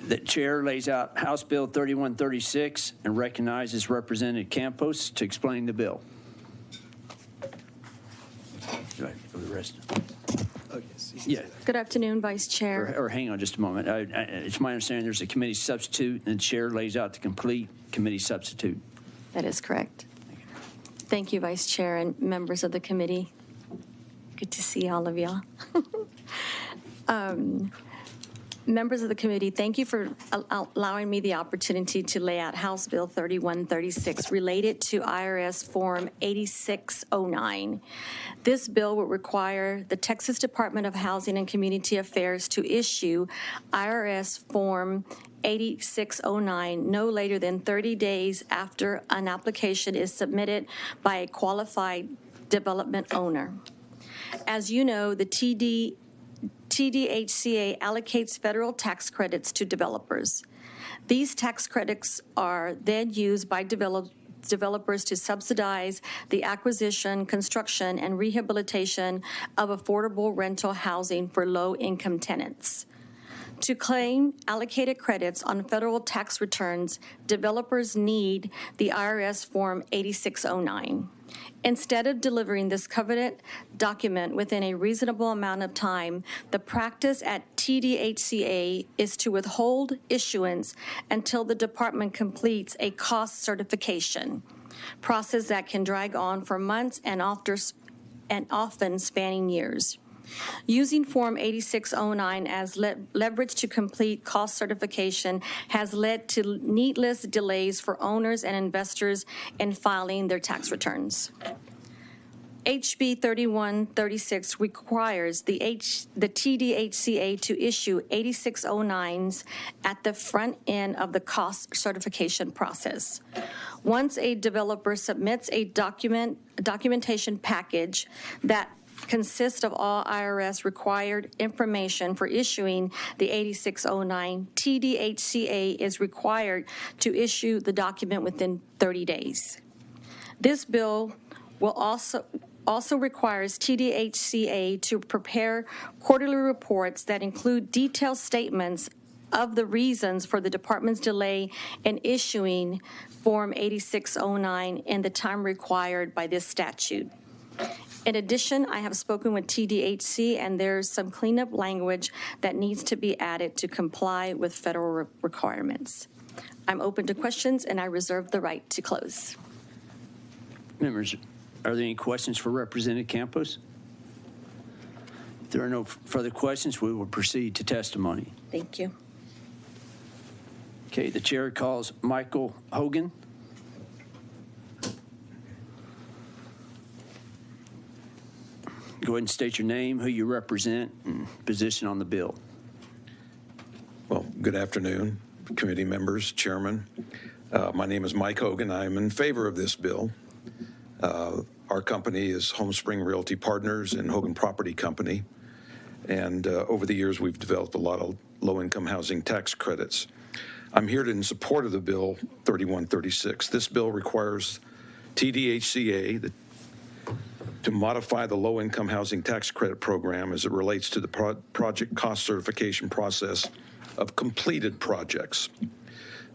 The chair lays out House Bill 3136 and recognizes Representative Campos to explain the bill. Do I go the rest? Oh, yes. Yeah. Good afternoon, Vice Chair. Or hang on just a moment. It's my understanding there's a committee substitute, and the chair lays out the complete committee substitute. That is correct. Thank you, Vice Chair and members of the committee. Good to see all of y'all. Members of the committee, thank you for allowing me the opportunity to lay out House Bill 3136 related to IRS Form 8609. This bill will require the Texas Department of Housing and Community Affairs to issue IRS Form 8609 no later than 30 days after an application is submitted by a qualified development owner. As you know, the TDHCA allocates federal tax credits to developers. These tax credits are then used by developers to subsidize the acquisition, construction, and rehabilitation of affordable rental housing for low-income tenants. To claim allocated credits on federal tax returns, developers need the IRS Form 8609. Instead of delivering this covenant document within a reasonable amount of time, the practice at TDHCA is to withhold issuance until the department completes a cost certification process that can drag on for months and often spanning years. Using Form 8609 as leverage to complete cost certification has led to needless delays for owners and investors in filing their tax returns. HB 3136 requires the TDHCA to issue 8609s at the front end of the cost certification process. Once a developer submits a documentation package that consists of all IRS required information for issuing the 8609, TDHCA is required to issue the document within 30 days. This bill will also requires TDHCA to prepare quarterly reports that include detailed statements of the reasons for the department's delay in issuing Form 8609 in the time required by this statute. In addition, I have spoken with TDHC, and there's some cleanup language that needs to be added to comply with federal requirements. I'm open to questions, and I reserve the right to close. Members, are there any questions for Representative Campos? If there are no further questions, we will proceed to testimony. Thank you. Okay, the chair calls Michael Hogan. Go ahead and state your name, who you represent, and position on the bill. Well, good afternoon, committee members, chairman. My name is Mike Hogan. I'm in favor of this bill. Our company is Homespring Realty Partners and Hogan Property Company. And over the years, we've developed a lot of low-income housing tax credits. I'm here in support of the bill 3136. This bill requires TDHCA, to modify the low-income housing tax credit program as it relates to the project cost certification process of completed projects.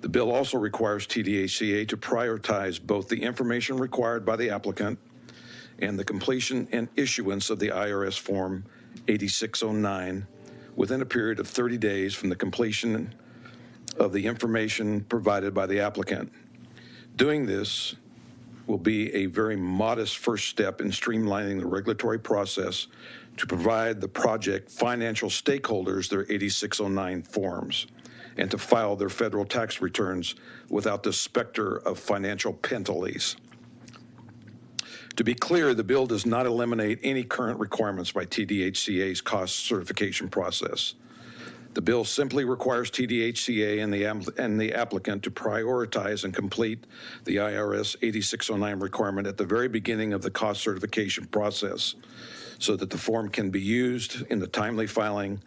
The bill also requires TDHCA to prioritize both the information required by the applicant and the completion and issuance of the IRS Form 8609 within a period of 30 days from the completion of the information provided by the applicant. Doing this will be a very modest first step in streamlining the regulatory process to provide the project financial stakeholders their 8609 forms and to file their federal tax returns without the specter of financial penalties. To be clear, the bill does not eliminate any current requirements by TDHCA's cost certification process. The bill simply requires TDHCA and the applicant to prioritize and complete the IRS 8609 requirement at the very beginning of the cost certification process so that the form can be used in the timely filing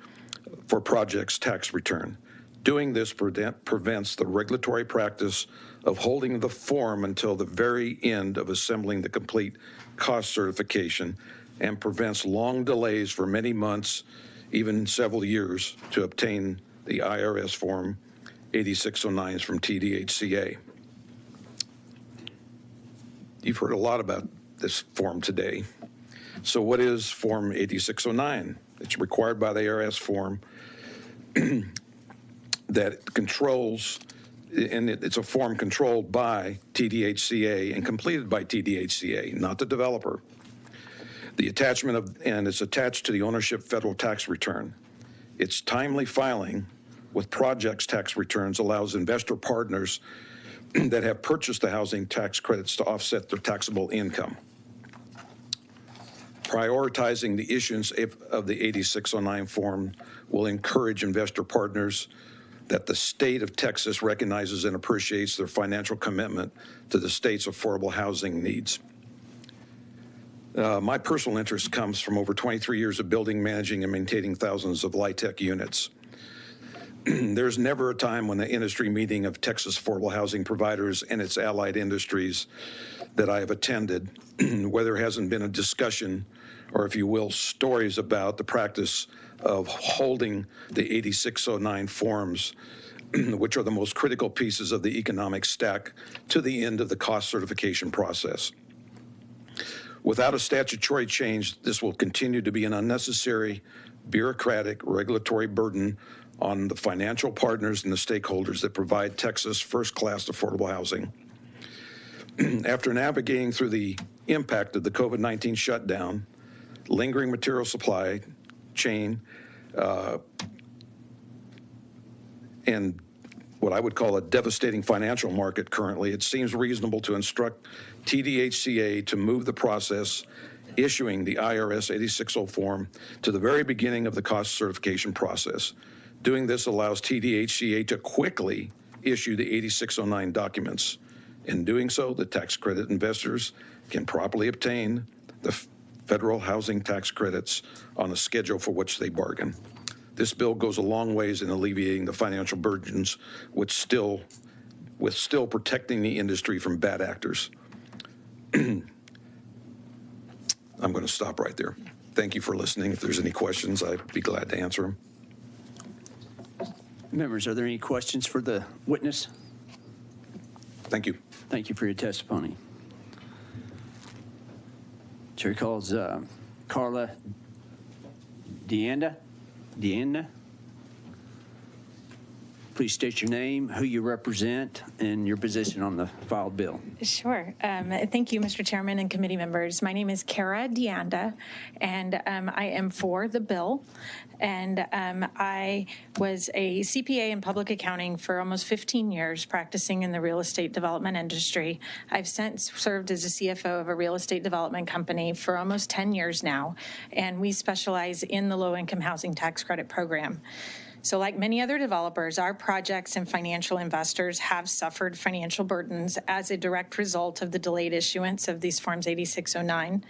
for project's tax return. Doing this prevents the regulatory practice of holding the form until the very end of assembling the complete cost certification and prevents long delays for many months, even several years, to obtain the IRS Form 8609s from TDHCA. You've heard a lot about this form today. So what is Form 8609? It's required by the IRS form that controls, and it's a form controlled by TDHCA and completed by TDHCA, not the developer. The attachment of, and it's attached to the ownership federal tax return. Its timely filing with projects tax returns allows investor partners that have purchased the housing tax credits to offset their taxable income. Prioritizing the issuance of the 8609 form will encourage investor partners that the state of Texas recognizes and appreciates their financial commitment to the state's affordable housing needs. My personal interest comes from over 23 years of building, managing, and maintaining thousands of LIHTC units. There's never a time when the industry meeting of Texas affordable housing providers and its allied industries that I have attended, where there hasn't been a discussion, or if you will, stories about the practice of holding the 8609 forms, which are the most critical pieces of the economic stack, to the end of the cost certification process. Without a statutory change, this will continue to be an unnecessary, bureaucratic, regulatory burden on the financial partners and the stakeholders that provide Texas first-class affordable housing. After navigating through the impact of the COVID-19 shutdown, lingering material supply chain, and what I would call a devastating financial market currently, it seems reasonable to instruct TDHCA to move the process issuing the IRS 8600 form to the very beginning of the cost certification process. Doing this allows TDHCA to quickly issue the 8609 documents. In doing so, the tax credit investors can properly obtain the federal housing tax credits on a schedule for which they bargain. This bill goes a long ways in alleviating the financial burdens with still protecting the industry from bad actors. I'm going to stop right there. Thank you for listening. If there's any questions, I'd be glad to answer them. Members, are there any questions for the witness? Thank you. Thank you for your testimony. Chair calls Carla Deanda. Please state your name, who you represent, and your position on the filed bill. Sure. Thank you, Mr. Chairman and committee members. My name is Cara Deanda, and I am for the bill. And I was a CPA in public accounting for almost 15 years, practicing in the real estate development industry. I've since served as a CFO of a real estate development company for almost 10 years now, and we specialize in the low-income housing tax credit program. So like many other developers, our projects and financial investors have suffered financial burdens as a direct result of the delayed issuance of these Forms 8609.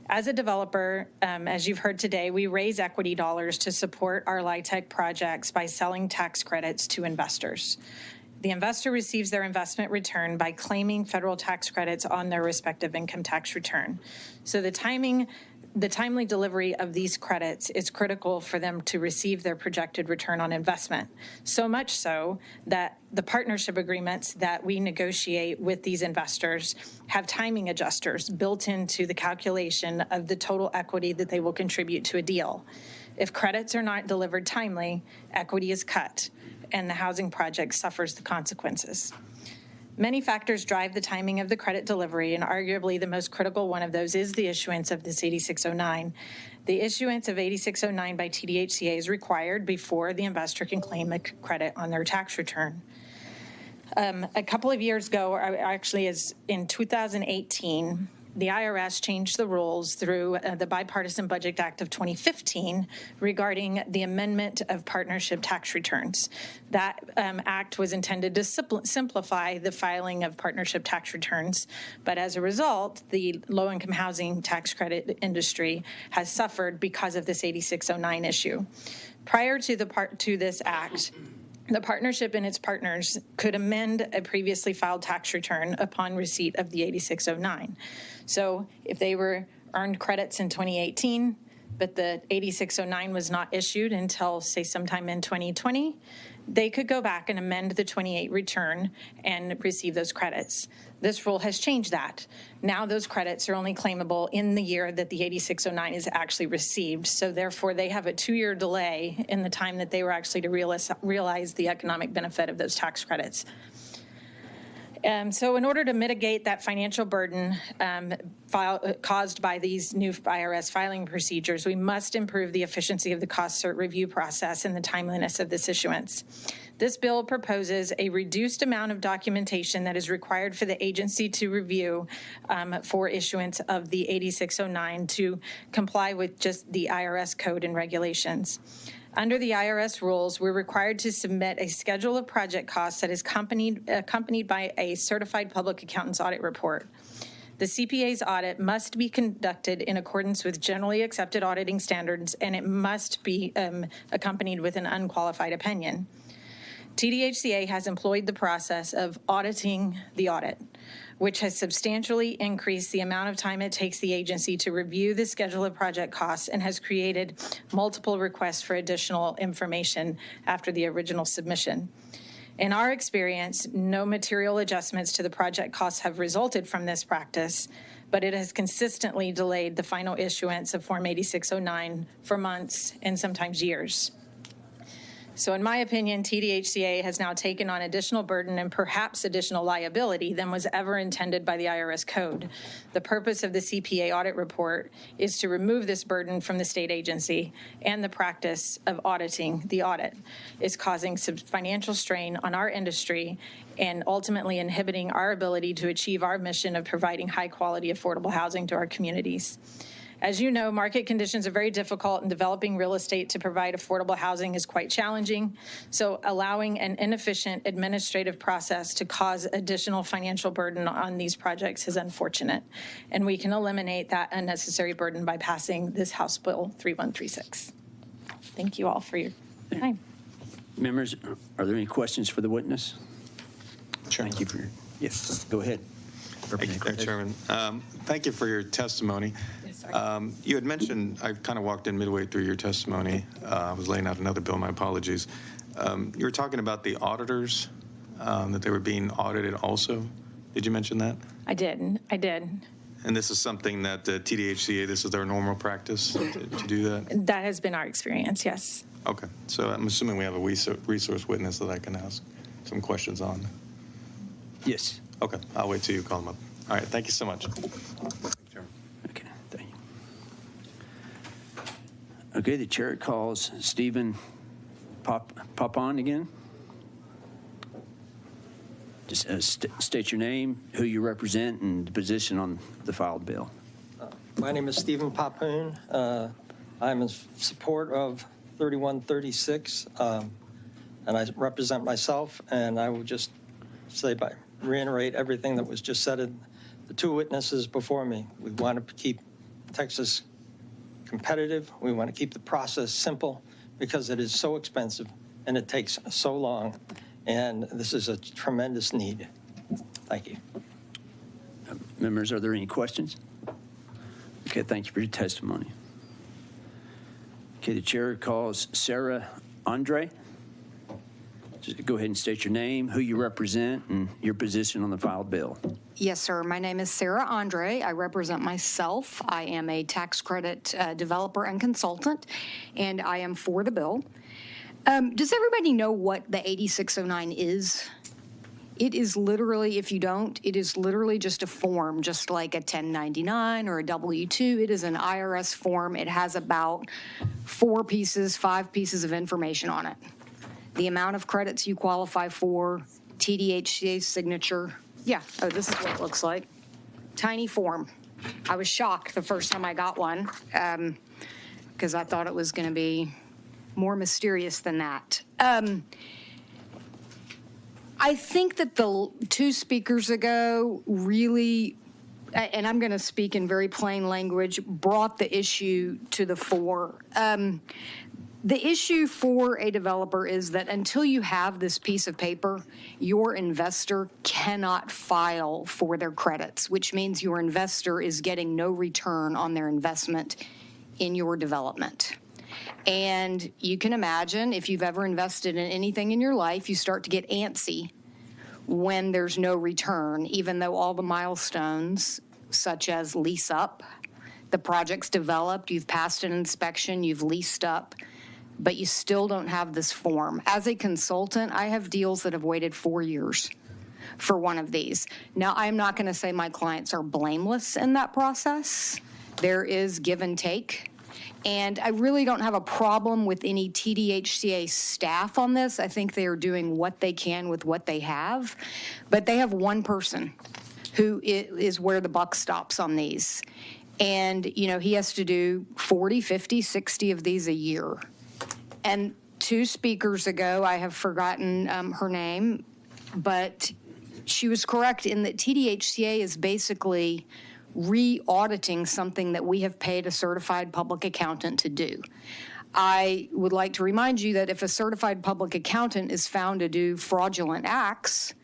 As a developer, as you've heard today, we raise equity dollars to support our LIHTC projects by selling tax credits to investors. The investor receives their investment return by claiming federal tax credits on their respective income tax return. So the timely delivery of these credits is critical for them to receive their projected return on investment. So much so that the partnership agreements that we negotiate with these investors have timing adjusters built into the calculation of the total equity that they will contribute to a deal. If credits are not delivered timely, equity is cut, and the housing project suffers the consequences. Many factors drive the timing of the credit delivery, and arguably the most critical one of those is the issuance of this 8609. The issuance of 8609 by TDHCA is required before the investor can claim a credit on their tax return. A couple of years ago, actually is in 2018, the IRS changed the rules through the Bipartisan Budget Act of 2015 regarding the amendment of partnership tax returns. That act was intended to simplify the filing of partnership tax returns, but as a result, the low-income housing tax credit industry has suffered because of this 8609 issue. Prior to this act, the partnership and its partners could amend a previously filed tax return upon receipt of the 8609. So if they were earned credits in 2018, but the 8609 was not issued until, say, sometime in 2020, they could go back and amend the 28 return and receive those credits. This rule has changed that. Now those credits are only claimable in the year that the 8609 is actually received. So therefore, they have a 2-year delay in the time that they were actually to realize the economic benefit of those tax credits. So in order to mitigate that financial burden caused by these new IRS filing procedures, we must improve the efficiency of the cost cert review process and the timeliness of this issuance. This bill proposes a reduced amount of documentation that is required for the agency to review for issuance of the 8609 to comply with just the IRS code and regulations. Under the IRS rules, we're required to submit a schedule of project costs that is accompanied by a certified public accountant's audit report. The CPA's audit must be conducted in accordance with generally accepted auditing standards, and it must be accompanied with an unqualified opinion. TDHCA has employed the process of auditing the audit, which has substantially increased the amount of time it takes the agency to review the schedule of project costs and has created multiple requests for additional information after the original submission. In our experience, no material adjustments to the project costs have resulted from this practice, but it has consistently delayed the final issuance of Form 8609 for months and sometimes years. So in my opinion, TDHCA has now taken on additional burden and perhaps additional liability than was ever intended by the IRS code. The purpose of the CPA audit report is to remove this burden from the state agency, and the practice of auditing the audit is causing some financial strain on our industry and ultimately inhibiting our ability to achieve our mission of providing high quality, affordable housing to our communities. As you know, market conditions are very difficult, and developing real estate to provide affordable housing is quite challenging. So allowing an inefficient administrative process to cause additional financial burden on these projects is unfortunate. And we can eliminate that unnecessary burden by passing this House Bill 3136. Thank you all for your time. Members, are there any questions for the witness? Chairman. Thank you for your, yes, go ahead. Thank you, Chairman. Thank you for your testimony. You had mentioned, I kind of walked in midway through your testimony. I was laying out another bill, my apologies. You were talking about the auditors, that they were being audited also. Did you mention that? I did. And this is something that TDHCA, this is their normal practice to do that? That has been our experience, yes. Okay. So I'm assuming we have a resource witness that I can ask some questions on. Yes. Okay. I'll wait till you call them up. All right. Thank you so much. Okay, thank you. Okay, the chair calls Stephen Papon again. Just state your name, who you represent, and the position on the filed bill. My name is Stephen Papoon. I'm in support of 3136, and I represent myself, and I will just reiterate everything that was just said in the two witnesses before me. We want to keep Texas competitive. We want to keep the process simple because it is so expensive and it takes so long, and this is a tremendous need. Thank you. Members, are there any questions? Okay, thank you for your testimony. Okay, the chair calls Sarah Andre. Just go ahead and state your name, who you represent, and your position on the filed bill. Yes, sir. My name is Sarah Andre. I represent myself. I am a tax credit developer and consultant, and I am for the bill. Does everybody know what the 8609 is? It is literally, if you don't, it is literally just a form, just like a 1099 or a W-2. It is an IRS form. It has about 5 pieces of information on it. The amount of credits you qualify for, TDHCA's signature. Yeah, oh, this is what it looks like. Tiny form. I was shocked the first time I got one because I thought it was going to be more mysterious than that. I think that the two speakers ago really, and I'm going to speak in very plain language, brought the issue to the fore. The issue for a developer is that until you have this piece of paper, your investor cannot file for their credits, which means your investor is getting no return on their investment in your development. And you can imagine if you've ever invested in anything in your life, you start to get antsy when there's no return, even though all the milestones, such as lease up, the project's developed, you've passed an inspection, you've leased up, but you still don't have this form. As a consultant, I have deals that have waited 4 years for one of these. Now, I'm not going to say my clients are blameless in that process. There is give and take. And I really don't have a problem with any TDHCA staff on this. I think they are doing what they can with what they have. But they have one person who is where the buck stops on these. And, you know, he has to do 40, 50, 60 of these a year. And 2 speakers ago, I have forgotten her name, but she was correct in that TDHCA is basically re-auditing something that we have paid a certified public accountant to do. I would like to remind you that if a certified public accountant is found to do fraudulent acts,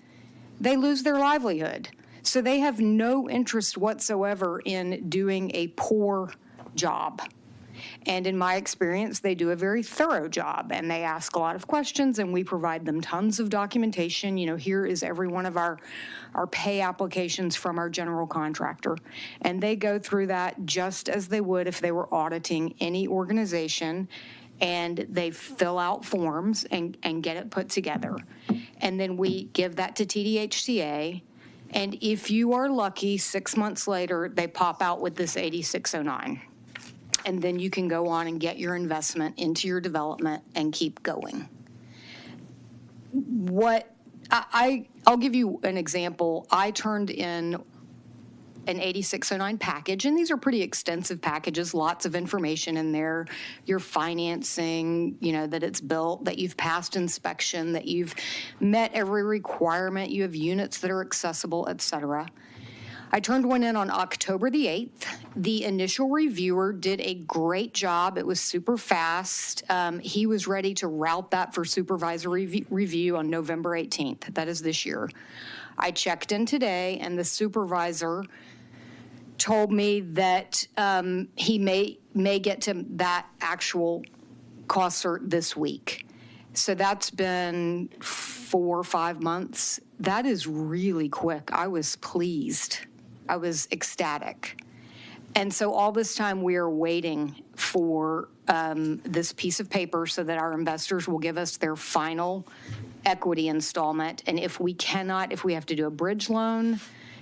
they lose their livelihood. So they have no interest whatsoever in doing a poor job. And in my experience, they do a very thorough job, and they ask a lot of questions, and we provide them tons of documentation. You know, here is every one of our pay applications from our general contractor. And they go through that just as they would if they were auditing any organization, and they fill out forms and get it put together. And then we give that to TDHCA. And if you are lucky, 6 months later, they pop out with this 8609. And then you can go on and get your investment into your development and keep going. I'll give you an example. I turned in an 8609 package, and these are pretty extensive packages, lots of information in there. Your financing, you know, that it's built, that you've passed inspection, that you've met every requirement, you have units that are accessible, et cetera. I turned one in on October the 8th. The initial reviewer did a great job. It was super fast. He was ready to route that for supervisory review on November 18th. That is this year. I checked in today, and the supervisor told me that he may get to that actual cost cert this week. So that's been 4 or 5 months. That is really quick. I was pleased. I was ecstatic. And so all this time we are waiting for this piece of paper so that our investors will give us their final equity installment. And if we have to do a bridge loan,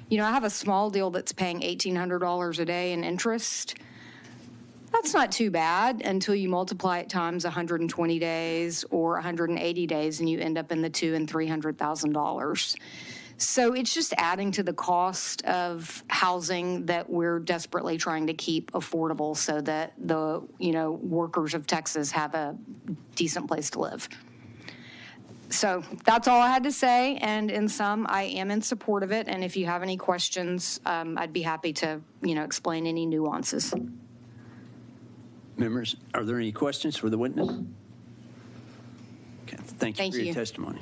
you know, I have a small deal that's paying $1,800 a day in interest. That's not too bad until you multiply it times 120 days or 180 days, and you end up in the $200,000 and $300,000. So it's just adding to the cost of housing that we're desperately trying to keep affordable so that the, you know, workers of Texas have a decent place to live. So that's all I had to say, and in sum, I am in support of it, and if you have any questions, I'd be happy to, you know, explain any nuances. Members, are there any questions for the witness? Okay, thank you for your testimony.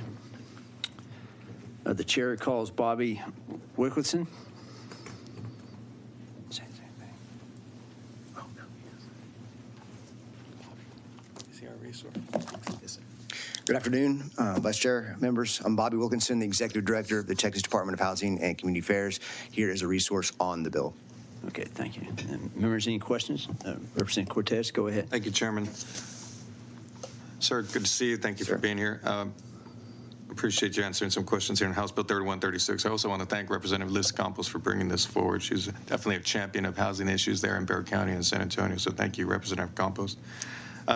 The chair calls Bobby Wickelson. Good afternoon, Vice Chair, members. I'm Bobby Wilkinson, the Executive Director of the Texas Department of Housing and Community Affairs, here as a resource on the bill. Okay, thank you. And members, any questions? Representative Cortez, go ahead. Thank you, Chairman. Sir, good to see you. Thank you for being here. Appreciate you answering some questions here on House Bill 3136. I also want to thank Representative Liz Campos for bringing this forward. She's definitely a champion of housing issues there in Bexar County and San Antonio, so thank you, Representative Campos.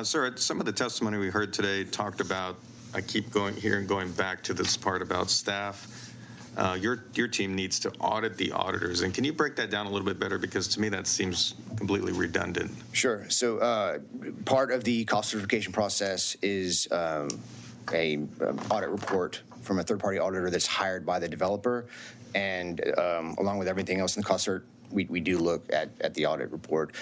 Sir, some of the testimony we heard today talked about, I keep going back to this part about staff. Your team needs to audit the auditors, and can you break that down a little bit better, because to me that seems completely redundant. Sure. So part of the cost certification process is a audit report from a third-party auditor that's hired by the developer, and along with everything else in the cost cert, we do look at the audit report.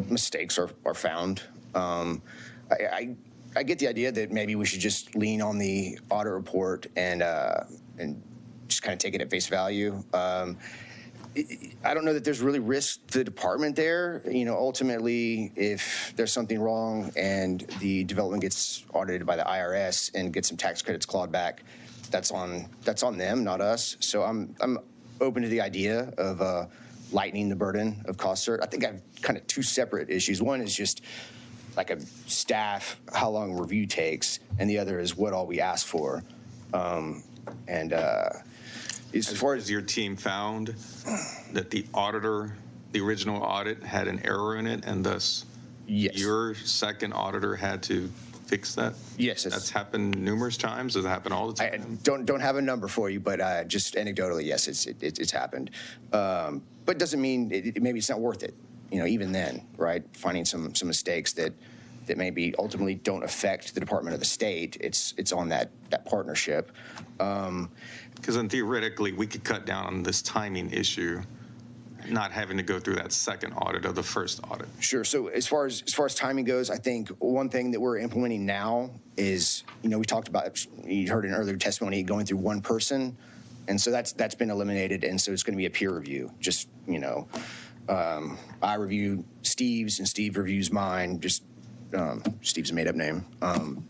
Mistakes are found. I get the idea that maybe we should just lean on the audit report and just kind of take it at face value. I don't know that there's really risk to the department there. Ultimately, if there's something wrong and the development gets audited by the IRS and gets some tax credits clawed back, that's on them, not us. So I'm open to the idea of lightening the burden of cost cert. I think I have kind of two separate issues. One is just like a staff, how long review takes, and the other is what all we ask for. As far as your team found that the auditor, the original audit had an error in it, and thus yes. your second auditor had to fix that? Yes. That's happened numerous times? Does it happen all the I time? don't have a number for you, but just anecdotally, yes, it's happened. But doesn't mean maybe it's not worth it. Even then, right? Finding some mistakes that maybe ultimately don't affect the department or the state. It's on that partnership. Because then theoretically, we could cut down on this timing issue, not having to go through that second audit of the first audit. Sure. So as far as timing goes, I think one thing that we're implementing now is, we talked about, you heard in earlier testimony, going through one person. And so that's been eliminated. And so it's going to be a peer review. Just, I review Steve's and Steve reviews mine. Just Steve's a made up name.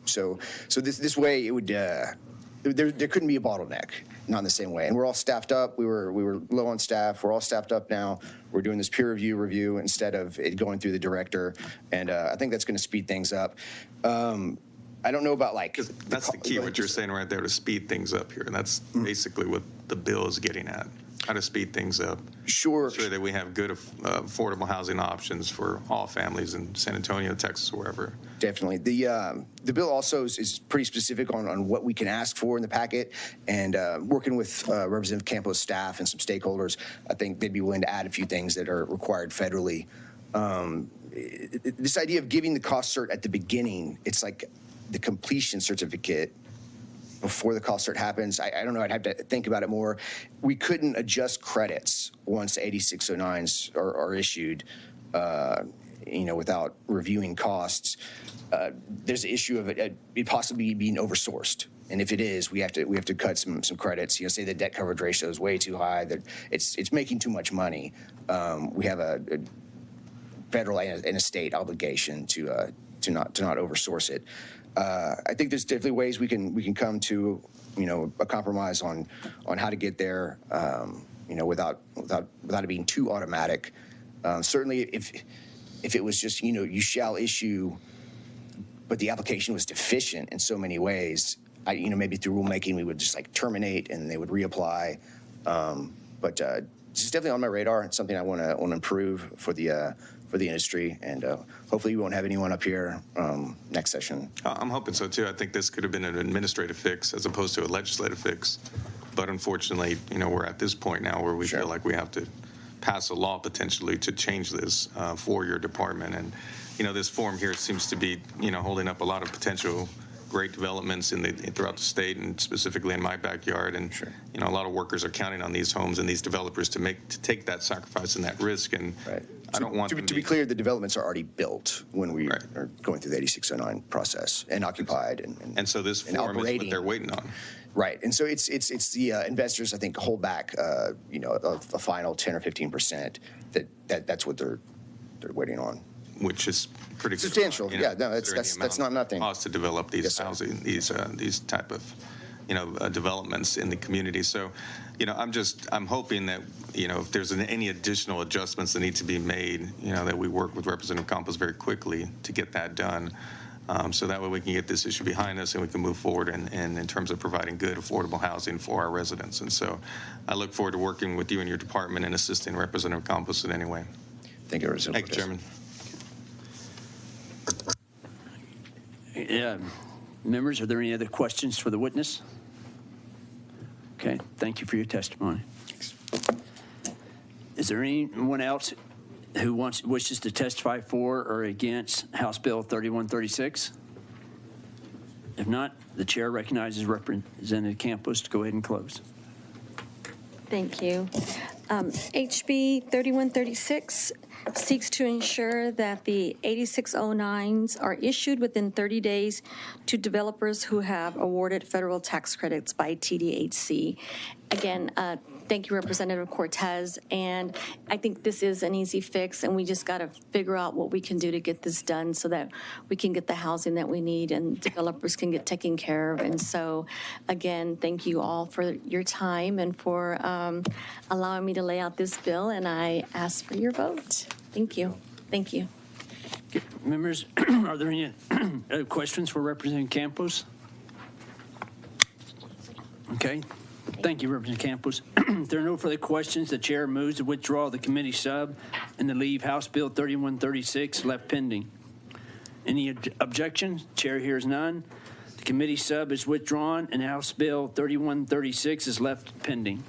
So this way it would, there couldn't be a bottleneck, not in the same way. And we're all staffed up. We were low on staff. We're all staffed up now. We're doing this peer review instead of it going through the director. And I think that's going to speed things up. I don't know about that's the key, what you're saying right there, to speed things up here. And that's basically what the bill is getting at, how to speed things up. Sure. Ensure that we have good affordable housing options for all families in San Antonio, Texas, wherever. Definitely. The bill also is pretty specific on what we can ask for in the packet. And working with Representative Campos' staff and some stakeholders, I think they'd be willing to add a few things that are required federally. This idea of giving the cost cert at the beginning, it's like the completion certificate before the cost cert happens. I don't know. I'd have to think about it more. We couldn't adjust credits once 8609s are issued, without reviewing costs. There's the issue of it possibly being oversourced. And if it is, we have to cut some credits. Say the debt coverage ratio is way too high, that it's making too much money. We have a federal and a state obligation to not oversource it. I think there's definitely ways we can come to a compromise on how to get there, without it being too automatic. Certainly, if it was just you shall issue, but the application was deficient in so many ways, maybe through rulemaking we would just terminate and they would reapply. But it's definitely on my radar. It's something I want to improve for the industry, and hopefully we won't have anyone up here next session. I'm hoping so too. I think this could have been an administrative fix as opposed to a legislative fix. But unfortunately, we're at this point now where we feel like we have to pass a law potentially to change this for your department. And, this forum here seems to be, holding up a lot of potential great developments throughout the state, and specifically in my backyard. And a lot of workers are counting on these homes and these developers to take that sacrifice and that risk. And I don't want to be clear, the developments are already built when we are going through the 8609 process and occupied and so this forum is what they're waiting on. Right, and so it's the investors, I think, hold back a final 10 or 15%. That's what they're waiting on. Which is pretty good. Substantial. Yeah, no, that's not nothing. Cost to develop these housing, these type of developments in the community. So, I'm hoping that if there's any additional adjustments that need to be made, that we work with Representative Campos very quickly to get that done. So that way we can get this issue behind us and we can move forward in terms of providing good, affordable housing for our residents. And so I look forward to working with you and your department and assisting Representative Campos in any way. Thank you, Representative. Thank you, Chairman. Members, are there any other questions for the witness? Okay, thank you for your testimony. Thanks. Is there anyone else who wishes to testify for or against House Bill 3136? If not, the chair recognizes Representative Campos to go ahead and close. Thank you. HB 3136 seeks to ensure that the 8609s are issued within 30 days to developers who have awarded federal tax credits by TDHC. Again, thank you, Representative Cortez, and I think this is an easy fix, and we just got to figure out what we can do to get this done so that we can get the housing that we need and developers can get taken care of. And so, again, thank you all for your time and for allowing me to lay out this bill, and I ask for your vote. Thank you. Thank you. Okay, members, are there any other questions for Representative Campos? Okay. Thank you, Representative Campos. If there are no further questions, the chair moves to withdraw the committee sub and to leave House Bill 3136 left pending. Any objections? Chair hears none. The committee sub is withdrawn and House Bill 3136 is left pending.